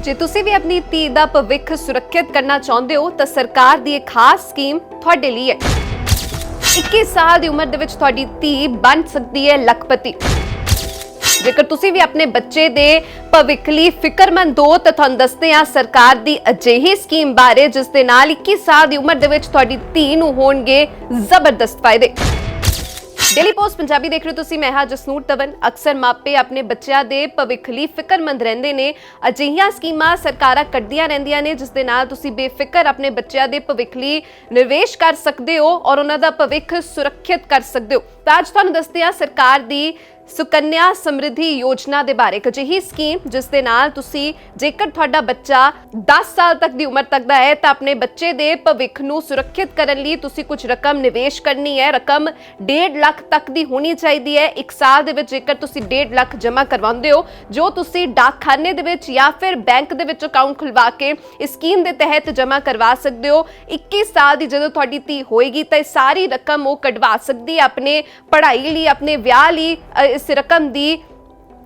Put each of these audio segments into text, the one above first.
ਜੇ ਤੁਸੀਂ ਵੀ ਆਪਣੀ ਧੀ ਦਾ ਭਵਿੱਖ ਸੁਰੱਖਿਅਤ ਕਰਨਾ ਚਾਹੁੰਦੇ ਹੋ ਤਾਂ ਸਰਕਾਰ ਦੀ ਇੱਕ ਖਾਸ ਸਕੀਮ ਤੁਹਾਡੇ ਲਈ ਹੈ। 21 ਸਾਲ ਦੀ ਉਮਰ ਦੇ ਵਿੱਚ ਤੁਹਾਡੀ ਧੀ ਬਣ ਸਕਦੀ ਹੈ ਲੱਖਪਤੀ। ਜੇਕਰ ਤੁਸੀਂ ਵੀ ਆਪਣੇ ਬੱਚੇ ਦੇ ਭਵਿੱਖ ਲਈ ਫਿਕਰਮੰਦ ਹੋ ਤਾਂ ਤੁਹਾਨੂੰ ਦੱਸਦੇ ਹਾਂ ਸਰਕਾਰ ਦੀ ਅਜਿਹੀ ਸਕੀਮ ਬਾਰੇ ਜਿਸ ਦੇ ਨਾਲ 21 ਸਾਲ ਦੀ ਉਮਰ ਦੇ ਵਿੱਚ ਤੁਹਾਡੀ ਧੀ ਨੂੰ ਹੋਣਗੇ ਜ਼ਬਰਦਸਤ ਫਾਇਦੇ। ਡੇਲੀ ਪੋਸਟ ਪੰਜਾਬੀ ਦੇਖ ਰਹੇ ਹੋ ਤੁਸੀਂ, ਮੈਂ ਹਾਂ ਜਸਨੂਰ ਤਵਨ। ਅਕਸਰ ਮਾਪੇ ਆਪਣੇ ਬੱਚਿਆਂ ਦੇ ਭਵਿੱਖ ਲਈ ਫਿਕਰਮੰਦ ਰਹਿੰਦੇ ਨੇ। ਅਜਿਹੀਆਂ ਸਕੀਮਾਂ ਸਰਕਾਰਾਂ ਕੱਢਦੀਆਂ ਰਹਿੰਦੀਆਂ ਨੇ ਜਿਸ ਦੇ ਨਾਲ ਤੁਸੀਂ ਬੇਫਿਕਰ ਆਪਣੇ ਬੱਚਿਆਂ ਦੇ ਭਵਿੱਖ ਲਈ ਨਿਵੇਸ਼ ਕਰ ਸਕਦੇ ਹੋ ਔਰ ਉਹਨਾਂ ਦਾ ਭਵਿੱਖ ਸੁਰੱਖਿਅਤ ਕਰ ਸਕਦੇ ਹੋ। ਤਾਂ ਅੱਜ ਤੁਹਾਨੂੰ ਦੱਸਦੇ ਹਾਂ ਸਰਕਾਰ ਦੀ ਸੁਕੰਨਿਆ ਸਮਰਿੱਧੀ ਯੋਜਨਾ ਦੇ ਬਾਰੇ। ਇੱਕ ਅਜਿਹੀ ਸਕੀਮ ਜਿਸ ਦੇ ਨਾਲ ਤੁਸੀਂ ਜੇਕਰ ਤੁਹਾਡਾ ਬੱਚਾ 10 ਸਾਲ ਤੱਕ ਦੀ ਉਮਰ ਤੱਕ ਦਾ ਹੈ ਤਾਂ ਆਪਣੇ ਬੱਚੇ ਦੇ ਭਵਿੱਖ ਨੂੰ ਸੁਰੱਖਿਅਤ ਕਰਨ ਲਈ ਤੁਸੀਂ ਕੁਝ ਰਕਮ ਨਿਵੇਸ਼ ਕਰਨੀ ਹੈ। ਰਕਮ 1.5 ਲੱਖ ਤੱਕ ਦੀ ਹੋਣੀ ਚਾਹੀਦੀ ਹੈ। 1 ਸਾਲ ਦੇ ਵਿੱਚ ਜੇਕਰ ਤੁਸੀਂ 1.5 ਲੱਖ ਜਮ੍ਹਾਂ ਕਰਵਾਉਂਦੇ ਹੋ ਜੋ ਤੁਸੀਂ ਡਾਕਖਾਨੇ ਦੇ ਵਿੱਚ ਜਾਂ ਫਿਰ ਬੈਂਕ ਦੇ ਵਿੱਚ ਅਕਾਊਂਟ ਖੁਲਵਾ ਕੇ ਇਸ ਸਕੀਮ ਦੇ ਤਹਿਤ ਜਮ੍ਹਾਂ ਕਰਵਾ ਸਕਦੇ ਹੋ। 21 ਸਾਲ ਦੀ ਜਦੋਂ ਤੁਹਾਡੀ ਧੀ ਹੋਏਗੀ ਤਾਂ ਇਹ ਸਾਰੀ ਰਕਮ ਉਹ ਕਢਵਾ ਸਕਦੀ ਹੈ ਆਪਣੇ ਪੜ੍ਹਾਈ ਲਈ, ਆਪਣੇ ਵਿਆਹ ਲਈ। ਇਸ ਰਕਮ ਦੀ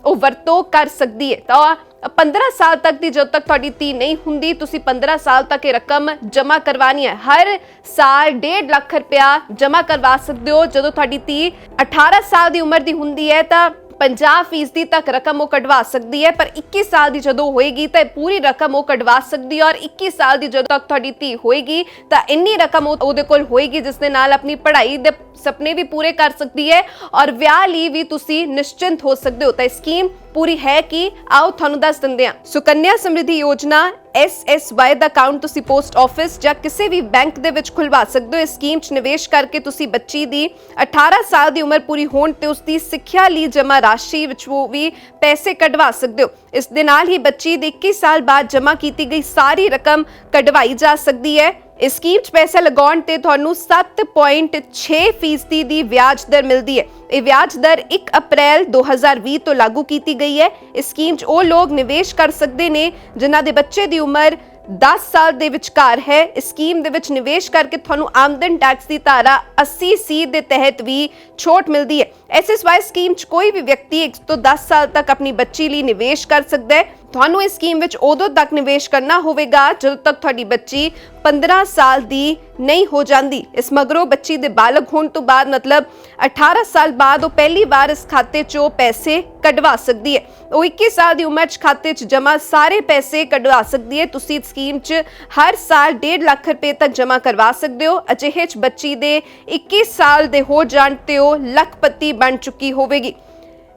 ਉਹ ਵਰਤੋਂ ਕਰ ਸਕਦੀ ਹੈ। ਤਾਂ 15 ਸਾਲ ਤੱਕ ਦੀ ਜਦੋਂ ਤੱਕ ਤੁਹਾਡੀ ਧੀ ਨਹੀਂ ਹੁੰਦੀ ਤੁਸੀਂ 15 ਸਾਲ ਤੱਕ ਇਹ ਰਕਮ ਜਮ੍ਹਾਂ ਕਰਵਾਣੀ ਹੈ। ਹਰ ਸਾਲ 1.5 ਲੱਖ ਰੁਪਇਆ ਜਮ੍ਹਾਂ ਕਰਵਾ ਸਕਦੇ ਹੋ। ਜਦੋਂ ਤੁਹਾਡੀ ਧੀ 18 ਸਾਲ ਦੀ ਉਮਰ ਦੀ ਹੁੰਦੀ ਹੈ ਤਾਂ 50% ਤੱਕ ਰਕਮ ਉਹ ਕਢਵਾ ਸਕਦੀ ਹੈ। ਪਰ 21 ਸਾਲ ਦੀ ਜਦੋਂ ਹੋਏਗੀ ਤਾਂ ਪੂਰੀ ਰਕਮ ਉਹ ਕਢਵਾ ਸਕਦੀ ਹੈ। ਔਰ 21 ਸਾਲ ਦੀ ਜਦੋਂ ਤੱਕ ਤੁਹਾਡੀ ਧੀ ਹੋਏਗੀ ਤਾਂ ਇੰਨੀ ਰਕਮ ਉਹਦੇ ਕੋਲ ਹੋਏਗੀ ਜਿਸ ਦੇ ਨਾਲ ਆਪਣੀ ਪੜ੍ਹਾਈ ਦੇ ਸੁਪਨੇ ਵੀ ਪੂਰੇ ਕਰ ਸਕਦੀ ਹੈ ਔਰ ਵਿਆਹ ਲਈ ਵੀ ਤੁਸੀਂ ਨਿਸ਼ਚਿੰਤ ਹੋ ਸਕਦੇ ਹੋ। ਤਾਂ ਇਹ ਸਕੀਮ ਪੂਰੀ ਹੈ ਕਿ ਆਓ ਤੁਹਾਨੂੰ ਦੱਸ ਦਿੰਦੇ ਹਾਂ। ਸੁਕੰਨਿਆ ਸਮਰਿੱਧੀ ਯੋਜਨਾ SSY ਦਾ ਅਕਾਊਂਟ ਤੁਸੀਂ ਪੋਸਟ ਆਫਿਸ ਜਾਂ ਕਿਸੇ ਵੀ ਬੈਂਕ ਦੇ ਵਿੱਚ ਖੁਲਵਾ ਸਕਦੇ ਹੋ। ਇਸ ਸਕੀਮ 'ਚ ਨਿਵੇਸ਼ ਕਰਕੇ ਤੁਸੀਂ ਬੱਚੀ ਦੀ 18 ਸਾਲ ਦੀ ਉਮਰ ਪੂਰੀ ਹੋਣ ਤੇ ਉਸ ਦੀ ਸਿੱਖਿਆ ਲਈ ਜਮ੍ਹਾਂ ਰਾਸ਼ੀ ਵਿੱਚ ਉਹ ਵੀ ਪੈਸੇ ਕਢਵਾ ਸਕਦੇ ਹੋ। ਇਸ ਦੇ ਨਾਲ ਹੀ ਬੱਚੀ ਦੇ 21 ਸਾਲ ਬਾਅਦ ਜਮ੍ਹਾਂ ਕੀਤੀ ਗਈ ਸਾਰੀ ਰਕਮ ਕਢਵਾਈ ਜਾ ਸਕਦੀ ਹੈ। ਇਸ ਸਕੀਮ 'ਚ ਪੈਸਾ ਲਗਾਉਣ ਤੇ ਤੁਹਾਨੂੰ 7.6% ਦੀ ਵਿਆਜ ਦਰ ਮਿਲਦੀ ਹੈ। ਇਹ ਵਿਆਜ ਦਰ 1 ਅਪ੍ਰੈਲ 2020 ਤੋਂ ਲਾਗੂ ਕੀਤੀ ਗਈ ਹੈ। ਇਸ ਸਕੀਮ 'ਚ ਉਹ ਲੋਕ ਨਿਵੇਸ਼ ਕਰ ਸਕਦੇ ਨੇ ਜਿਨ੍ਹਾਂ ਦੇ ਬੱਚੇ ਦੀ ਉਮਰ 10 ਸਾਲ ਦੇ ਵਿਚਕਾਰ ਹੈ। ਇਸ ਸਕੀਮ ਦੇ ਵਿੱਚ ਨਿਵੇਸ਼ ਕਰਕੇ ਤੁਹਾਨੂੰ ਆਮਦਨ ਟੈਕਸ ਦੀ ਧਾਰਾ 80C ਦੇ ਤਹਿਤ ਵੀ ਛੋਟ ਮਿਲਦੀ ਹੈ। SSY ਸਕੀਮ 'ਚ ਕੋਈ ਵੀ ਵਿਅਕਤੀ 1 ਤੋਂ 10 ਸਾਲ ਤੱਕ ਆਪਣੀ ਬੱਚੀ ਲਈ ਨਿਵੇਸ਼ ਕਰ ਸਕਦਾ ਹੈ। ਤੁਹਾਨੂੰ ਇਸ ਸਕੀਮ ਵਿੱਚ ਉਦੋਂ ਤੱਕ ਨਿਵੇਸ਼ ਕਰਨਾ ਹੋਵੇਗਾ ਜਦੋਂ ਤੱਕ ਤੁਹਾਡੀ ਬੱਚੀ 15 ਸਾਲ ਦੀ ਨਹੀਂ ਹੋ ਜਾਂਦੀ। ਇਸ ਮਗਰੋਂ ਬੱਚੀ ਦੇ ਬਾਲਗ ਹੋਣ ਤੋਂ ਬਾਅਦ ਮਤਲਬ 18 ਸਾਲ ਬਾਅਦ ਉਹ ਪਹਿਲੀ ਵਾਰ ਇਸ ਖਾਤੇ 'ਚੋਂ ਪੈਸੇ ਕਢਵਾ ਸਕਦੀ ਹੈ। ਉਹ 21 ਸਾਲ ਦੀ ਉਮਰ 'ਚ ਖਾਤੇ 'ਚ ਜਮ੍ਹਾਂ ਸਾਰੇ ਪੈਸੇ ਕਢਵਾ ਸਕਦੀ ਹੈ। ਤੁਸੀਂ ਇਸ ਸਕੀਮ 'ਚ ਹਰ ਸਾਲ 1.5 ਲੱਖ ਰੁਪਏ ਤੱਕ ਜਮ੍ਹਾਂ ਕਰਵਾ ਸਕਦੇ ਹੋ। ਅਜਿਹੇ 'ਚ ਬੱਚੀ ਦੇ 21 ਸਾਲ ਦੇ ਹੋ ਜਾਣ ਤੇ ਉਹ ਲੱਖਪਤੀ ਬਣ ਚੁੱਕੀ ਹੋਵੇਗੀ।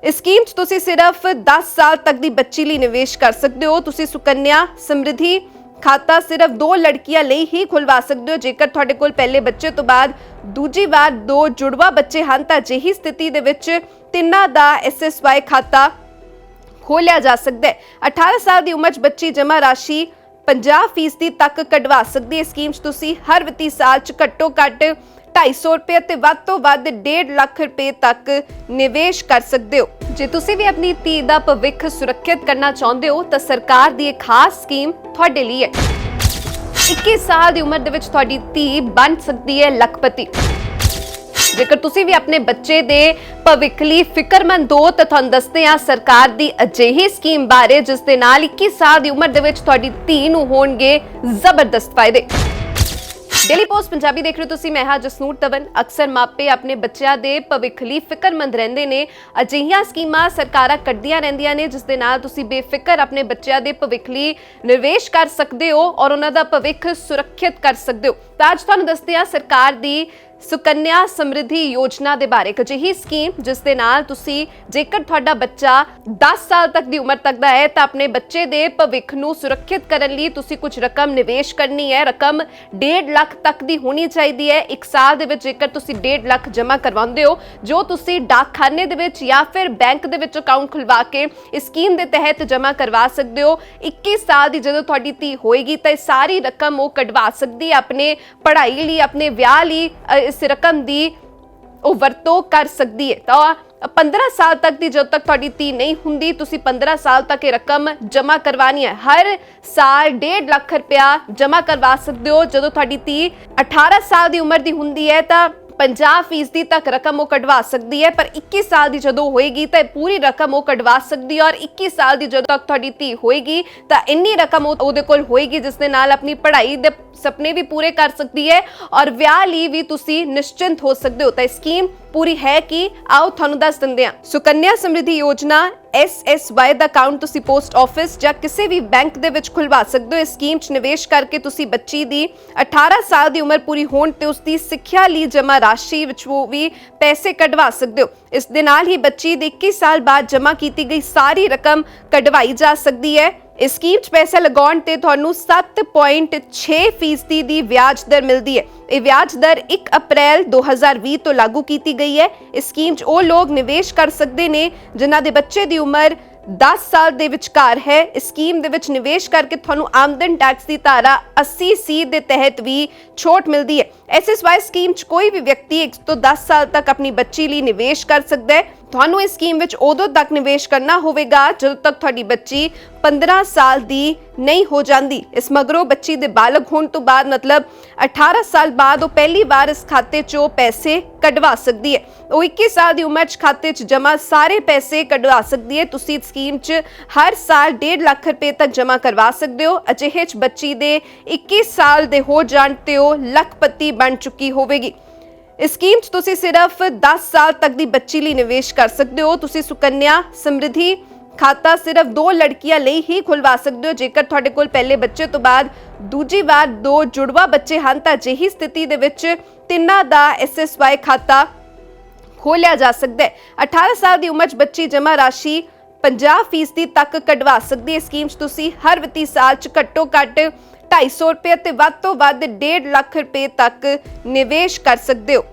ਇਸ ਸਕੀਮ 'ਚ ਤੁਸੀਂ ਸਿਰਫ 10 ਸਾਲ ਤੱਕ ਦੀ ਬੱਚੀ ਲਈ ਨਿਵੇਸ਼ ਕਰ ਸਕਦੇ ਹੋ। ਤੁਸੀਂ ਸੁਕੰਨਿਆ ਸਮਰਿੱਧੀ ਖਾਤਾ ਸਿਰਫ 2 ਲੜਕੀਆਂ ਲਈ ਹੀ ਖੁਲਵਾ ਸਕਦੇ ਹੋ। ਜੇਕਰ ਤੁਹਾਡੇ ਕੋਲ ਪਹਿਲੇ ਬੱਚੇ ਤੋਂ ਬਾਅਦ ਦੂਜੀ ਵਾਰ 2 ਜੁੜਵਾ ਬੱਚੇ ਹਨ ਤਾਂ ਅਜਿਹੀ ਸਥਿਤੀ ਦੇ ਵਿੱਚ ਤਿੰਨਾਂ ਦਾ SSY ਖਾਤਾ ਖੋਲਿਆ ਜਾ ਸਕਦਾ ਹੈ। 18 ਸਾਲ ਦੀ ਉਮਰ 'ਚ ਬੱਚੀ ਜਮ੍ਹਾਂ ਰਾਸ਼ੀ 50% ਤੱਕ ਕਢਵਾ ਸਕਦੀ ਹੈ। ਸਕੀਮ 'ਚ ਤੁਸੀਂ ਹਰ ਵਿੱਤੀ ਸਾਲ 'ਚ ਘੱਟੋ ਘੱਟ 250 ਰੁਪਏ ਤੇ ਵੱਧ ਤੋਂ ਵੱਧ 1.5 ਲੱਖ ਰੁਪਏ ਤੱਕ ਨਿਵੇਸ਼ ਕਰ ਸਕਦੇ ਹੋ। ਜੇ ਤੁਸੀਂ ਵੀ ਆਪਣੀ ਧੀ ਦਾ ਭਵਿੱਖ ਸੁਰੱਖਿਅਤ ਕਰਨਾ ਚਾਹੁੰਦੇ ਹੋ ਤਾਂ ਸਰਕਾਰ ਦੀ ਇੱਕ ਖਾਸ ਸਕੀਮ ਤੁਹਾਡੇ ਲਈ ਹੈ। 21 ਸਾਲ ਦੀ ਉਮਰ ਦੇ ਵਿੱਚ ਤੁਹਾਡੀ ਧੀ ਬਣ ਸਕਦੀ ਹੈ ਲੱਖਪਤੀ। ਜੇਕਰ ਤੁਸੀਂ ਵੀ ਆਪਣੇ ਬੱਚੇ ਦੇ ਭਵਿੱਖ ਲਈ ਫਿਕਰਮੰਦ ਹੋ ਤਾਂ ਤੁਹਾਨੂੰ ਦੱਸਦੇ ਹਾਂ ਸਰਕਾਰ ਦੀ ਅਜਿਹੀ ਸਕੀਮ ਬਾਰੇ ਜਿਸ ਦੇ ਨਾਲ 21 ਸਾਲ ਦੀ ਉਮਰ ਦੇ ਵਿੱਚ ਤੁਹਾਡੀ ਧੀ ਨੂੰ ਹੋਣਗੇ ਜ਼ਬਰਦਸਤ ਫਾਇਦੇ। ਡੇਲੀ ਪੋਸਟ ਪੰਜਾਬੀ ਦੇਖ ਰਹੇ ਹੋ ਤੁਸੀਂ, ਮੈਂ ਹਾਂ ਜਸਨੂਰ ਤਵਨ। ਅਕਸਰ ਮਾਪੇ ਆਪਣੇ ਬੱਚਿਆਂ ਦੇ ਭਵਿੱਖ ਲਈ ਫਿਕਰਮੰਦ ਰਹਿੰਦੇ ਨੇ। ਅਜਿਹੀਆਂ ਸਕੀਮਾਂ ਸਰਕਾਰਾਂ ਕੱਢਦੀਆਂ ਰਹਿੰਦੀਆਂ ਨੇ ਜਿਸ ਦੇ ਨਾਲ ਤੁਸੀਂ ਬੇਫਿਕਰ ਆਪਣੇ ਬੱਚਿਆਂ ਦੇ ਭਵਿੱਖ ਲਈ ਨਿਵੇਸ਼ ਕਰ ਸਕਦੇ ਹੋ ਔਰ ਉਹਨਾਂ ਦਾ ਭਵਿੱਖ ਸੁਰੱਖਿਅਤ ਕਰ ਸਕਦੇ ਹੋ। ਤਾਂ ਅੱਜ ਤੁਹਾਨੂੰ ਦੱਸਦੇ ਹਾਂ ਸਰਕਾਰ ਦੀ ਸੁਕੰਨਿਆ ਸਮਰਿੱਧੀ ਯੋਜਨਾ ਦੇ ਬਾਰੇ। ਇੱਕ ਅਜਿਹੀ ਸਕੀਮ ਜਿਸ ਦੇ ਨਾਲ ਤੁਸੀਂ ਜੇਕਰ ਤੁਹਾਡਾ ਬੱਚਾ 10 ਸਾਲ ਤੱਕ ਦੀ ਉਮਰ ਤੱਕ ਦਾ ਹੈ ਤਾਂ ਆਪਣੇ ਬੱਚੇ ਦੇ ਭਵਿੱਖ ਨੂੰ ਸੁਰੱਖਿਅਤ ਕਰਨ ਲਈ ਤੁਸੀਂ ਕੁਝ ਰਕਮ ਨਿਵੇਸ਼ ਕਰਨੀ ਹੈ। ਰਕਮ 1.5 ਲੱਖ ਤੱਕ ਦੀ ਹੋਣੀ ਚਾਹੀਦੀ ਹੈ। 1 ਸਾਲ ਦੇ ਵਿੱਚ ਜੇਕਰ ਤੁਸੀਂ 1.5 ਲੱਖ ਜਮ੍ਹਾਂ ਕਰਵਾਉਂਦੇ ਹੋ ਜੋ ਤੁਸੀਂ ਡਾਕਖਾਨੇ ਦੇ ਵਿੱਚ ਜਾਂ ਫਿਰ ਬੈਂਕ ਦੇ ਵਿੱਚ ਅਕਾਊਂਟ ਖੁਲਵਾ ਕੇ ਇਸ ਸਕੀਮ ਦੇ ਤਹਿਤ ਜਮ੍ਹਾਂ ਕਰਵਾ ਸਕਦੇ ਹੋ। 21 ਸਾਲ ਦੀ ਜਦੋਂ ਤੁਹਾਡੀ ਧੀ ਹੋਏਗੀ ਤਾਂ ਇਹ ਸਾਰੀ ਰਕਮ ਉਹ ਕਢਵਾ ਸਕਦੀ ਹੈ ਆਪਣੇ ਪੜ੍ਹਾਈ ਲਈ, ਆਪਣੇ ਵਿਆਹ ਲਈ। ਇਸ ਰਕਮ ਦੀ ਉਹ ਵਰਤੋਂ ਕਰ ਸਕਦੀ ਹੈ। ਤਾਂ 15 ਸਾਲ ਤੱਕ ਦੀ ਜਦੋਂ ਤੱਕ ਤੁਹਾਡੀ ਧੀ ਨਹੀਂ ਹੁੰਦੀ ਤੁਸੀਂ 15 ਸਾਲ ਤੱਕ ਇਹ ਰਕਮ ਜਮ੍ਹਾਂ ਕਰਵਾਣੀ ਹੈ। ਹਰ ਸਾਲ 1.5 ਲੱਖ ਰੁਪਇਆ ਜਮ੍ਹਾਂ ਕਰਵਾ ਸਕਦੇ ਹੋ। ਜਦੋਂ ਤੁਹਾਡੀ ਧੀ 18 ਸਾਲ ਦੀ ਉਮਰ ਦੀ ਹੁੰਦੀ ਹੈ ਤਾਂ 50% ਤੱਕ ਰਕਮ ਉਹ ਕਢਵਾ ਸਕਦੀ ਹੈ, ਪਰ 21 ਸਾਲ ਦੀ ਜਦੋਂ ਹੋਏਗੀ ਤਾਂ ਪੂਰੀ ਰਕਮ ਉਹ ਕਢਵਾ ਸਕਦੀ ਹੈ। ਔਰ 21 ਸਾਲ ਦੀ ਜਦੋਂ ਤੱਕ ਤੁਹਾਡੀ ਧੀ ਹੋਏਗੀ ਤਾਂ ਇੰਨੀ ਰਕਮ ਉਹਦੇ ਕੋਲ ਹੋਏਗੀ ਜਿਸ ਦੇ ਨਾਲ ਆਪਣੀ ਪੜ੍ਹਾਈ ਦੇ ਸੁਪਨੇ ਵੀ ਪੂਰੇ ਕਰ ਸਕਦੀ ਹੈ ਔਰ ਵਿਆਹ ਲਈ ਵੀ ਤੁਸੀਂ ਨਿਸ਼ਚਿੰਤ ਹੋ ਸਕਦੇ ਹੋ। ਤਾਂ ਇਹ ਸਕੀਮ ਪੂਰੀ ਹੈ ਕਿ ਆਓ ਤੁਹਾਨੂੰ ਦੱਸ ਦਿੰਦੇ ਹਾਂ। ਸੁਕੰਨਿਆ ਸਮਰਿੱਧੀ ਯੋਜਨਾ SSY ਦਾ ਅਕਾਊਂਟ ਤੁਸੀਂ ਪੋਸਟ ਆਫਿਸ ਜਾਂ ਕਿਸੇ ਵੀ ਬੈਂਕ ਦੇ ਵਿੱਚ ਖੁਲਵਾ ਸਕਦੇ ਹੋ। ਇਸ ਸਕੀਮ 'ਚ ਨਿਵੇਸ਼ ਕਰਕੇ ਤੁਸੀਂ ਬੱਚੀ ਦੀ 18 ਸਾਲ ਦੀ ਉਮਰ ਪੂਰੀ ਹੋਣ ਤੇ ਉਸ ਦੀ ਸਿੱਖਿਆ ਲਈ ਜਮ੍ਹਾਂ ਰਾਸ਼ੀ ਵਿੱਚੋਂ ਵੀ ਪੈਸੇ ਕਢਵਾ ਸਕਦੇ ਹੋ। ਇਸ ਦੇ ਨਾਲ ਹੀ ਬੱਚੀ ਦੇ 21 ਸਾਲ ਬਾਅਦ ਜਮ੍ਹਾਂ ਕੀਤੀ ਗਈ ਸਾਰੀ ਰਕਮ ਕਢਵਾਈ ਜਾ ਸਕਦੀ ਹੈ। ਇਸ ਸਕੀਮ 'ਚ ਪੈਸਾ ਲਗਾਉਣ ਤੇ ਤੁਹਾਨੂੰ 7.6% ਦੀ ਵਿਆਜ ਦਰ ਮਿਲਦੀ ਹੈ। ਇਹ ਵਿਆਜ ਦਰ 1 ਅਪ੍ਰੈਲ 2020 ਤੋਂ ਲਾਗੂ ਕੀਤੀ ਗਈ ਹੈ। ਇਸ ਸਕੀਮ 'ਚ ਉਹ ਲੋਕ ਨਿਵੇਸ਼ ਕਰ ਸਕਦੇ ਨੇ ਜਿਨ੍ਹਾਂ ਦੇ ਬੱਚੇ ਦੀ ਉਮਰ 10 ਸਾਲ ਦੇ ਵਿਚਕਾਰ ਹੈ। ਇਸ ਸਕੀਮ ਦੇ ਵਿੱਚ ਨਿਵੇਸ਼ ਕਰਕੇ ਤੁਹਾਨੂੰ ਆਮਦਨ ਟੈਕਸ ਦੀ ਧਾਰਾ 80C ਦੇ ਤਹਿਤ ਵੀ ਛੋਟ ਮਿਲਦੀ ਹੈ। SSY ਸਕੀਮ 'ਚ ਕੋਈ ਵੀ ਵਿਅਕਤੀ 1 ਤੋਂ 10 ਸਾਲ ਤੱਕ ਆਪਣੀ ਬੱਚੀ ਲਈ ਨਿਵੇਸ਼ ਕਰ ਸਕਦਾ ਹੈ। ਤੁਹਾਨੂੰ ਇਸ ਸਕੀਮ ਵਿੱਚ ਉਦੋਂ ਤੱਕ ਨਿਵੇਸ਼ ਕਰਨਾ ਹੋਵੇਗਾ ਜਦੋਂ ਤੱਕ ਤੁਹਾਡੀ ਬੱਚੀ 15 ਸਾਲ ਦੀ ਨਹੀਂ ਹੋ ਜਾਂਦੀ। ਇਸ ਮਗਰੋਂ ਬੱਚੀ ਦੇ ਬਾਲਗ ਹੋਣ ਤੋਂ ਬਾਅਦ ਮਤਲਬ 18 ਸਾਲ ਬਾਅਦ ਉਹ ਪਹਿਲੀ ਵਾਰ ਇਸ ਖਾਤੇ 'ਚੋਂ ਪੈਸੇ ਕਢਵਾ ਸਕਦੀ ਹੈ। ਉਹ 21 ਸਾਲ ਦੀ ਉਮਰ 'ਚ ਖਾਤੇ 'ਚ ਜਮ੍ਹਾਂ ਸਾਰੇ ਪੈਸੇ ਕਢਵਾ ਸਕਦੀ ਹੈ। ਤੁਸੀਂ ਇਸ ਸਕੀਮ 'ਚ ਹਰ ਸਾਲ 1.5 ਲੱਖ ਰੁਪਏ ਤੱਕ ਜਮ੍ਹਾਂ ਕਰਵਾ ਸਕਦੇ ਹੋ। ਅਜਿਹੇ 'ਚ ਬੱਚੀ ਦੇ 21 ਸਾਲ ਦੇ ਹੋ ਜਾਣ ਤੇ ਉਹ ਲੱਖਪਤੀ ਬਣ ਚੁੱਕੀ ਹੋਵੇਗੀ। ਇਸ ਸਕੀਮ 'ਚ ਤੁਸੀਂ ਸਿਰਫ 10 ਸਾਲ ਤੱਕ ਦੀ ਬੱਚੀ ਲਈ ਨਿਵੇਸ਼ ਕਰ ਸਕਦੇ ਹੋ। ਤੁਸੀਂ ਸੁਕੰਨਿਆ ਸਮਰਿੱਧੀ ਖਾਤਾ ਸਿਰਫ 2 ਲੜਕੀਆਂ ਲਈ ਹੀ ਖੁਲਵਾ ਸਕਦੇ ਹੋ। ਜੇਕਰ ਤੁਹਾਡੇ ਕੋਲ ਪਹਿਲੇ ਬੱਚੇ ਤੋਂ ਬਾਅਦ ਦੂਜੀ ਵਾਰ 2 ਜੁੜਵਾ ਬੱਚੇ ਹਨ ਤਾਂ ਅਜਿਹੀ ਸਥਿਤੀ ਦੇ ਵਿੱਚ ਤਿੰਨਾਂ ਦਾ SSY ਖਾਤਾ ਖੋਲਿਆ ਜਾ ਸਕਦਾ ਹੈ। 18 ਸਾਲ ਦੀ ਉਮਰ 'ਚ ਬੱਚੀ ਜਮ੍ਹਾਂ ਰਾਸ਼ੀ 50% ਤੱਕ ਕਢਵਾ ਸਕਦੀ ਹੈ। ਸਕੀਮ 'ਚ ਤੁਸੀਂ ਹਰ ਵਿੱਤੀ ਸਾਲ 'ਚ ਘੱਟੋ ਘੱਟ 250 ਰੁਪਏ ਤੇ ਵੱਧ ਤੋਂ ਵੱਧ 1.5 ਲੱਖ ਰੁਪਏ ਤੱਕ ਨਿਵੇਸ਼ ਕਰ ਸਕਦੇ ਹੋ।